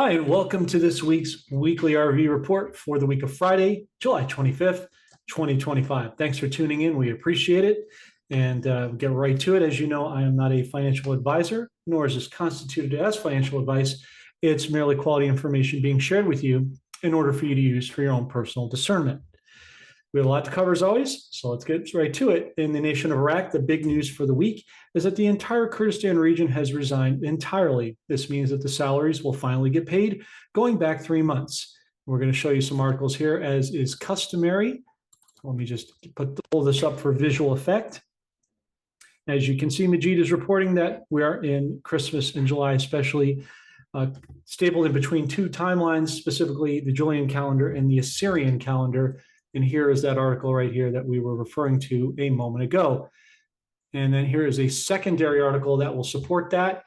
Hi, and welcome to this week's weekly RV report for the week of Friday, July 25th, 2025. Thanks for tuning in. We appreciate it. And we'll get right to it. As you know, I am not a financial advisor, nor is this constituted as financial advice. It's merely quality information being shared with you in order for you to use for your own personal discernment. We have a lot to cover as always, so let's get right to it. In the nation of Iraq, the big news for the week is that the entire Kurdistan region has resigned entirely. This means that the salaries will finally get paid going back 3 months. We're going to show you some articles here as is customary. Let me just pull this up for visual effect. As you can see, Majid is reporting that we are in Christmas in July, especially stapled in between two timelines, specifically the Julian calendar and the Assyrian calendar. And here is that article right here that we were referring to a moment ago. And then here is a secondary article that will support that.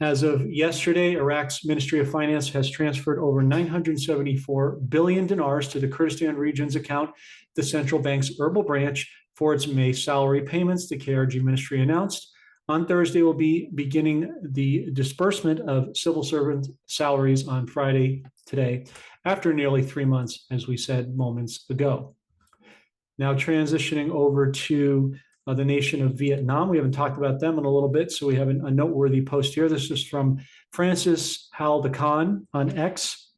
As of yesterday, Iraq's Ministry of Finance has transferred over 974 billion dinars to the Kurdistan region's account, the central bank's Erbil branch, for its May salary payments, the KRG ministry announced. On Thursday, we'll be beginning the disbursement of civil servant salaries on Friday, today, after nearly 3 months, as we said moments ago. Now transitioning over to the nation of Vietnam. We haven't talked about them in a little bit, so we have a noteworthy post here. This is from Francis Haldekan on X.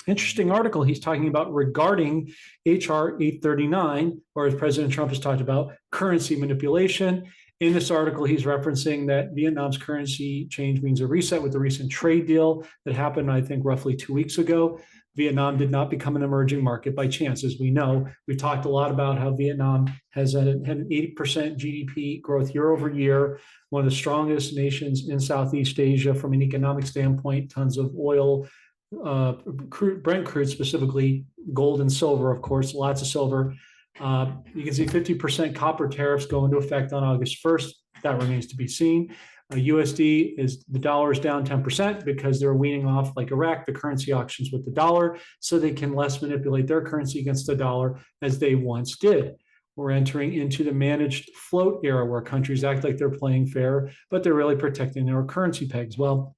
Interesting article he's talking about regarding HR 839, or as President Trump has talked about, currency manipulation. In this article, he's referencing that Vietnam's currency change means a reset with the recent trade deal that happened, I think, roughly 2 weeks ago. Vietnam did not become an emerging market by chance. As we know, we've talked a lot about how Vietnam has had an 80% GDP growth year over year, one of the strongest nations in Southeast Asia from an economic standpoint, tons of oil, Brent crude specifically, gold and silver, of course, lots of silver. You can see 50% copper tariffs go into effect on August 1st. That remains to be seen. USD is the dollar is down 10% because they're weaning off, like Iraq, the currency auctions with the dollar, so they can less manipulate their currency against the dollar as they once did. We're entering into the managed float era where countries act like they're playing fair, but they're really protecting their currency pegs. Well,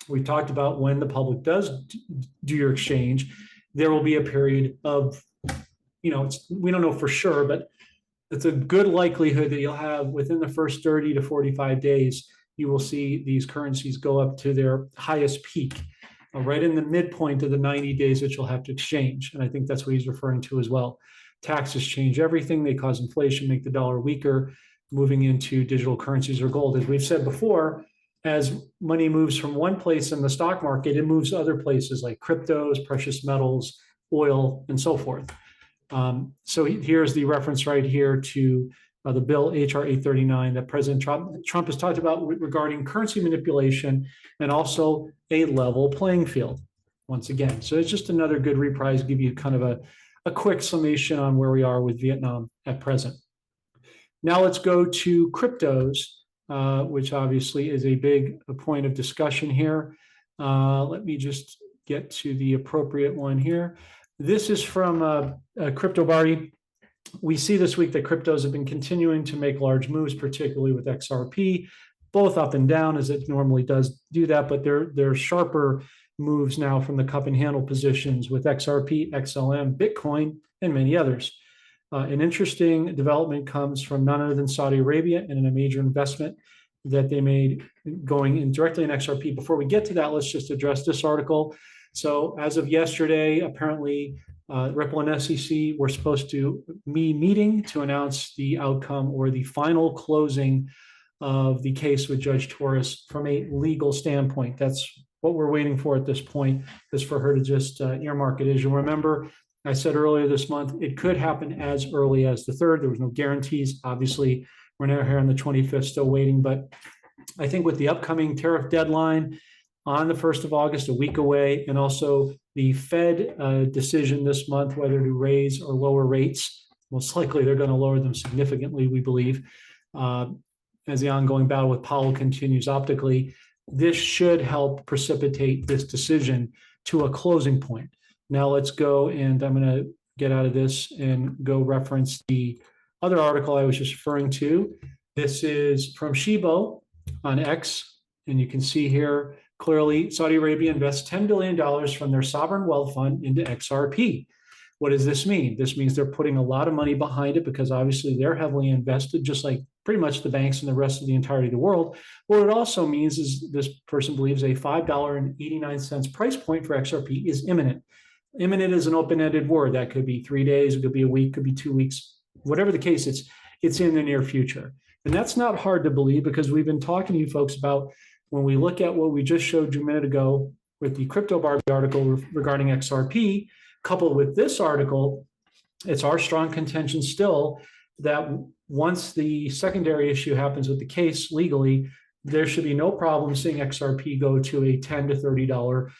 we talked about when the public does do your exchange, there will be a period of, we don't know for sure, but it's a good likelihood that you'll have within the first 30 to 45 days, you will see these currencies go up to their highest peak, right in the midpoint of the 90 days that you'll have to exchange. And I think that's what he's referring to as well. Taxes change everything. They cause inflation, make the dollar weaker, moving into digital currencies or gold. As we've said before, as money moves from one place in the stock market, it moves to other places like cryptos, precious metals, oil, and so forth. So here's the reference right here to the bill HR 839 that President Trump has talked about regarding currency manipulation and also a level playing field once again. So it's just another good reprise, give you kind of a quick summation on where we are with Vietnam at present. Now let's go to cryptos, which obviously is a big point of discussion here. Let me just get to the appropriate one here. This is from Crypto Barty. We see this week that cryptos have been continuing to make large moves, particularly with XRP, both up and down as it normally does do that, but there are sharper moves now from the cup and handle positions with XRP, XLM, Bitcoin, and many others. An interesting development comes from none other than Saudi Arabia and in a major investment that they made going in directly in XRP. Before we get to that, let's just address this article. So as of yesterday, apparently Ripple and SEC were supposed to be meeting to announce the outcome or the final closing of the case with Judge Torres from a legal standpoint. That's what we're waiting for at this point, is for her to just earmark it. As you remember, I said earlier this month, it could happen as early as the 3rd. There was no guarantees. Obviously, we're now here on the 25th, still waiting. But I think with the upcoming tariff deadline on the 1st of August, a week away, and also the Fed decision this month, whether to raise or lower rates, most likely they're going to lower them significantly, we believe, as the ongoing battle with Powell continues optically. This should help precipitate this decision to a closing point. Now let's go, and I'm going to get out of this and go reference the other article I was just referring to. This is from Shibo on X. And you can see here clearly Saudi Arabia invests $10 billion from their sovereign wealth fund into XRP. What does this mean? This means they're putting a lot of money behind it because obviously they're heavily invested, just like pretty much the banks and the rest of the entirety of the world. What it also means is this person believes a $5.89 price point for XRP is imminent. Imminent is an open-ended word. That could be 3 days, it could be a week, could be 2 weeks. Whatever the case, it's in the near future. And that's not hard to believe because we've been talking to you folks about when we look at what we just showed you a minute ago with the Crypto Barbie article regarding XRP, coupled with this article, it's our strong contention still that once the secondary issue happens with the case legally, there should be no problem seeing XRP go to a $10 to $30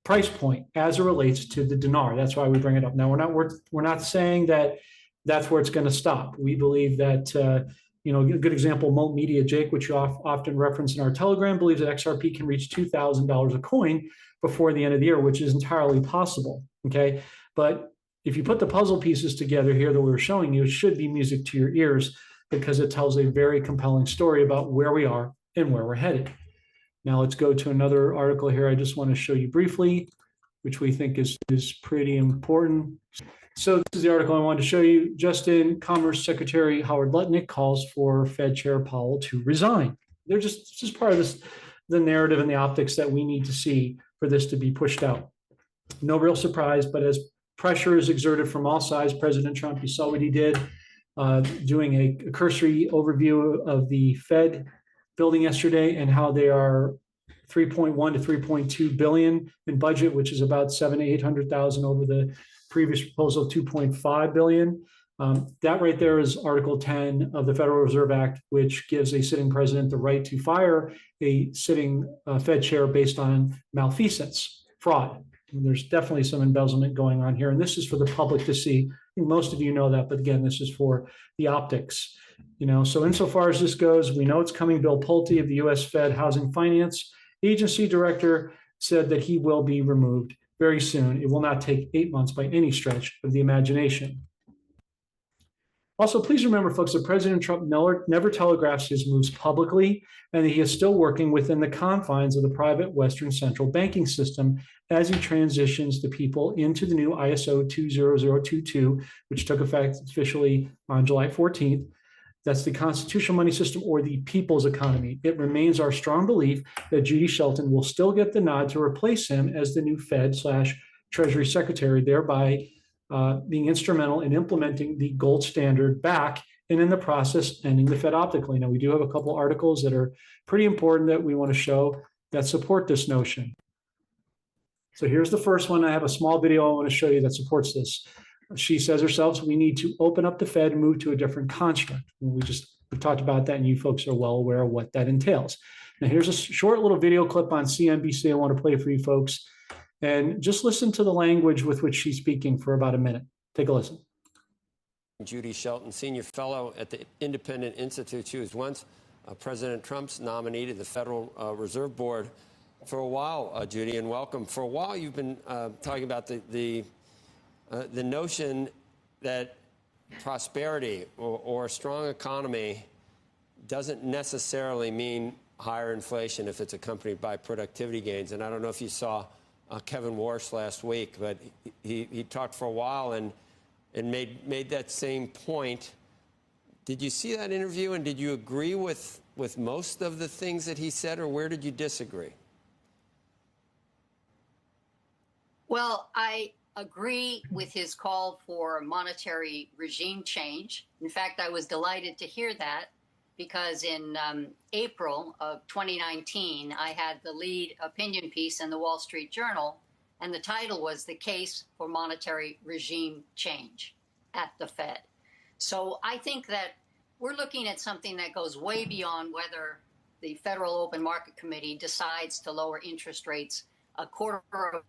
price point as it relates to the dinar. That's why we bring it up. Now, we're not saying that that's where it's going to stop. We believe that, a good example, Molt Media, Jake, which you often reference in our Telegram, believes that XRP can reach $2,000 a coin before the end of the year, which is entirely possible, okay? But if you put the puzzle pieces together here that we were showing you, it should be music to your ears because it tells a very compelling story about where we are and where we're headed. Now let's go to another article here I just want to show you briefly, which we think is pretty important. So this is the article I wanted to show you. Justin Commerce Secretary Howard Lutnick calls for Fed Chair Powell to resign. This is part of the narrative and the optics that we need to see for this to be pushed out. No real surprise, but as pressure is exerted from all sides, President Trump, you saw what he did, doing a cursory overview of the Fed building yesterday and how they are 3.1 to 3.2 billion in budget, which is about 700,000 to 800,000 over the previous proposal of 2.5 billion. That right there is Article 10 of the Federal Reserve Act, which gives a sitting president the right to fire a sitting Fed chair based on malfeasance, fraud. And there's definitely some embezzlement going on here. And this is for the public to see. Most of you know that, but again, this is for the optics. So insofar as this goes, we know it's coming. Bill Pulte of the U.S. Fed Housing Finance Agency Director said that he will be removed very soon. It will not take 8 months by any stretch of the imagination. Also, please remember, folks, that President Trump never telegraphs his moves publicly, and that he is still working within the confines of the private Western central banking system as he transitions the people into the new ISO 20022, which took effect officially on July 14th. That's the constitutional money system, or the people's economy. It remains our strong belief that Judy Shelton will still get the nod to replace him as the new Fed/Treasury Secretary, thereby being instrumental in implementing the gold standard back, and in the process ending the Fed optically. Now, we do have a couple articles that are pretty important that we want to show that support this notion. So here's the first one. I have a small video I want to show you that supports this. She says herself, we need to open up the Fed and move to a different construct. We talked about that, and you folks are well aware of what that entails. Now, here's a short little video clip on CNBC I want to play for you folks. And just listen to the language with which she's speaking for about a minute. Take a listen. Judy Shelton, senior fellow at the Independent Institute. She was once President Trump's nominee to the Federal Reserve Board for a while, Judy, and welcome. For a while, you've been talking about the notion that prosperity or a strong economy doesn't necessarily mean higher inflation if it's accompanied by productivity gains. And I don't know if you saw Kevin Warsh last week, but he talked for a while and made that same point. Did you see that interview, and did you agree with most of the things that he said, or where did you disagree? Well, I agree with his call for monetary regime change. In fact, I was delighted to hear that because in April of 2019, I had the lead opinion piece in the Wall Street Journal, and the title was "The Case for Monetary Regime Change at the Fed." So I think that we're looking at something that goes way beyond whether the Federal Open Market Committee decides to lower interest rates a quarter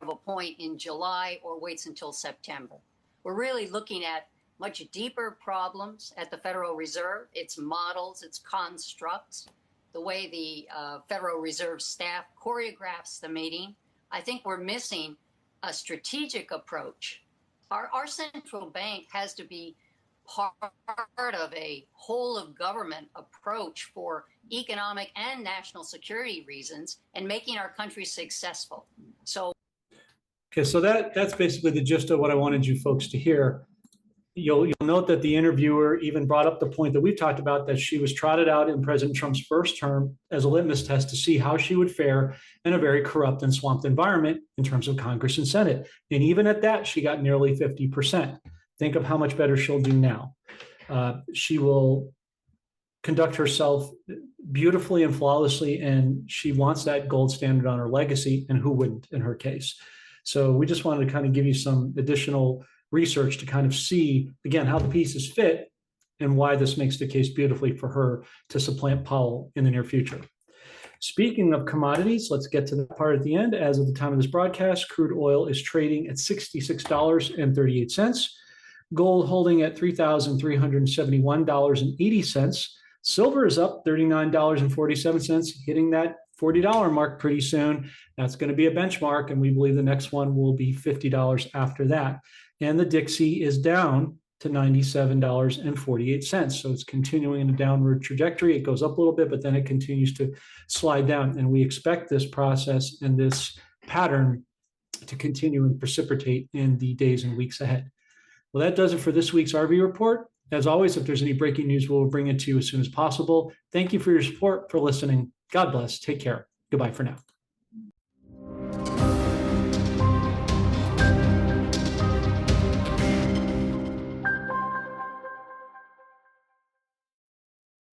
of a point in July or waits until September. We're really looking at much deeper problems at the Federal Reserve, its models, its constructs, the way the Federal Reserve staff choreographs the meeting. I think we're missing a strategic approach. Our central bank has to be part of a whole of government approach for economic and national security reasons and making our country successful. So, okay, so that's basically the gist of what I wanted you folks to hear. You'll note that the interviewer even brought up the point that we've talked about, that she was trotted out in President Trump's first term as a litmus test to see how she would fare in a very corrupt and swamped environment in terms of Congress and Senate. And even at that, she got nearly 50%. Think of how much better she'll do now. She will conduct herself beautifully and flawlessly, and she wants that gold standard on her legacy, and who wouldn't in her case? So we just wanted to kind of give you some additional research to kind of see, again, how the pieces fit and why this makes the case beautifully for her to supplant Powell in the near future. Speaking of commodities, let's get to the part at the end. As of the time of this broadcast, crude oil is trading at $66.38. Gold holding at $3,371.80. Silver is up $39.47, hitting that $40 mark pretty soon. That's going to be a benchmark, and we believe the next one will be $50 after that. And the Dixie is down to $97.48. So it's continuing in a downward trajectory. It goes up a little bit, but then it continues to slide down. And we expect this process and this pattern to continue and precipitate in the days and weeks ahead. Well, that does it for this week's RV Report. As always, if there's any breaking news, we'll bring it to you as soon as possible. Thank you for your support, for listening. God bless. Take care. Goodbye for now.